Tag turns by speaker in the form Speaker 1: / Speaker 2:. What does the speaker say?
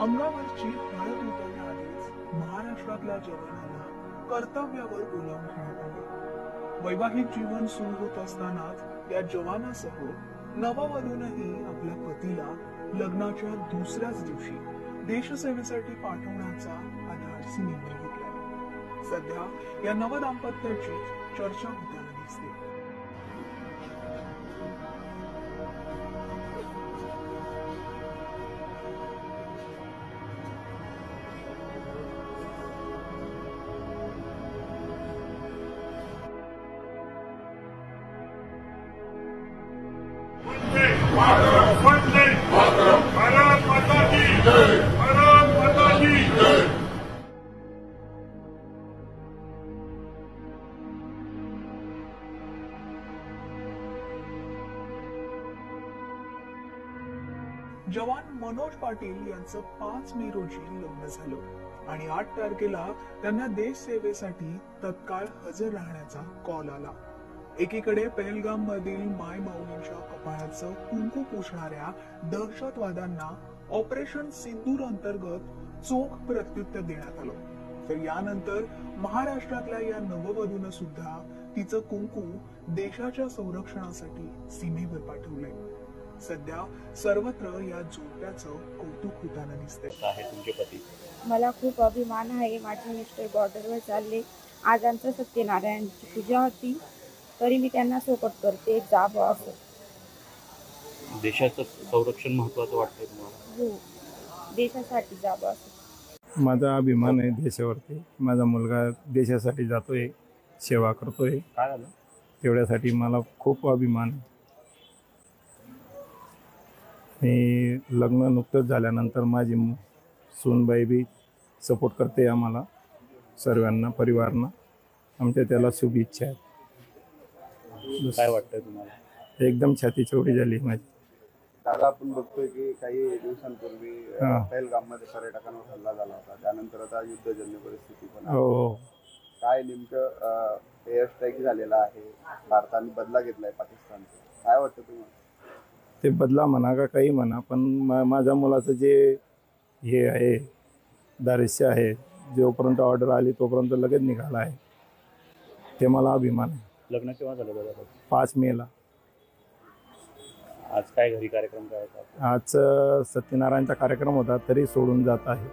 Speaker 1: अंगावरची हळद उतरण्याआधीच महाराष्ट्रातल्या जवानांना कर्तव्यावर बोलावून घेण्यात आले। वैवाहिक जीवन सुरू होत असतानाच या जवानासह नववधूनही आपल्या पतीला लग्नाच्या दुसऱ्याच दिवशी देशसेवेसाठी पाठवण्याचा अधाडसी निर्णय घेतलाय। सध्या या नवदाम्पत्याची चर्चा होताना दिसते।
Speaker 2: भारत माता की जय, भारत माता की जय।
Speaker 1: जवान मनोज पाटील यांचं 5 मे रोजी लग्न झालं आणि 8 तारखेला त्यांना देश सेवेसाठी तत्काळ हजर राहण्याचा कॉल आला। एकीकडे पहलगाम मधील माय माऊलींच्या कपाळाचं कुंकू पुसणाऱ्या दहशतवाद्यांना ऑपरेशन सिंदूर अंतर्गत चोख प्रत्युत्तर देण्यात आलं, तर यानंतर महाराष्ट्रातल्या या नववधूनं सुद्धा तिचं कुंकू देशाच्या संरक्षणासाठी सीमेवर पाठवलंय। सध्या सर्वत्र या जोडप्याचं कौतुक होताना दिसतंय।
Speaker 3: आहे तुमचे पती?
Speaker 4: मला खूप अभिमान आहे। माझे मिस्टर बॉर्डरवर चालले। आज आमचं सत्यनारायणची पूजा होती, तरी मी त्यांना सपोर्ट करते, जावं असं।
Speaker 3: देशाचं संरक्षण महत्त्वाचं वाटतंय तुम्हाला?
Speaker 4: हो, देशासाठी जावं असं।
Speaker 5: माझा अभिमान आहे देशावरती। माझा मुलगा देशासाठी जातोय, सेवा करतोय।
Speaker 3: काय झालं?
Speaker 5: तेवढ्यासाठी मला खूप अभिमान आहे। मी लग्न नुकतंच झाल्यानंतर माझी सूनबाई बी सपोर्ट करते आम्हाला सर्वांना, परिवारांना। आमच्या त्याला शुभेच्छा आहेत।
Speaker 3: काय वाटतंय तुम्हाला?
Speaker 5: एकदम छाती चौडी झाली माझी।
Speaker 6: दादा, आपण बघतोय की काही दिवसांपूर्वी पहलगाममध्ये पर्यटकांवर हल्ला झाला होता, त्यानंतर आता युद्धजन्य परिस्थिती पण आहे।
Speaker 5: हो,
Speaker 6: काय नेमकं एअर स्ट्राईक झालेला आहे, भारताने बदला घेतलाय पाकिस्तानचा, काय वाटतं तुम्हाला?
Speaker 5: ते बदला म्हणा का काही म्हणा, पण माझ्या मुलाचं जे हे आहे दारिश्य आहे, जोपर्यंत ऑर्डर आली तोपर्यंत लगेच निघाला आहे, ते मला अभिमान आहे।
Speaker 3: लग्न केव्हा झालं दादा?
Speaker 5: 5 मेला।
Speaker 3: आज काय घरी कार्यक्रम काय होता?
Speaker 5: आज सत्यनारायणचा कार्यक्रम होता, तरी सोडून जात आहे।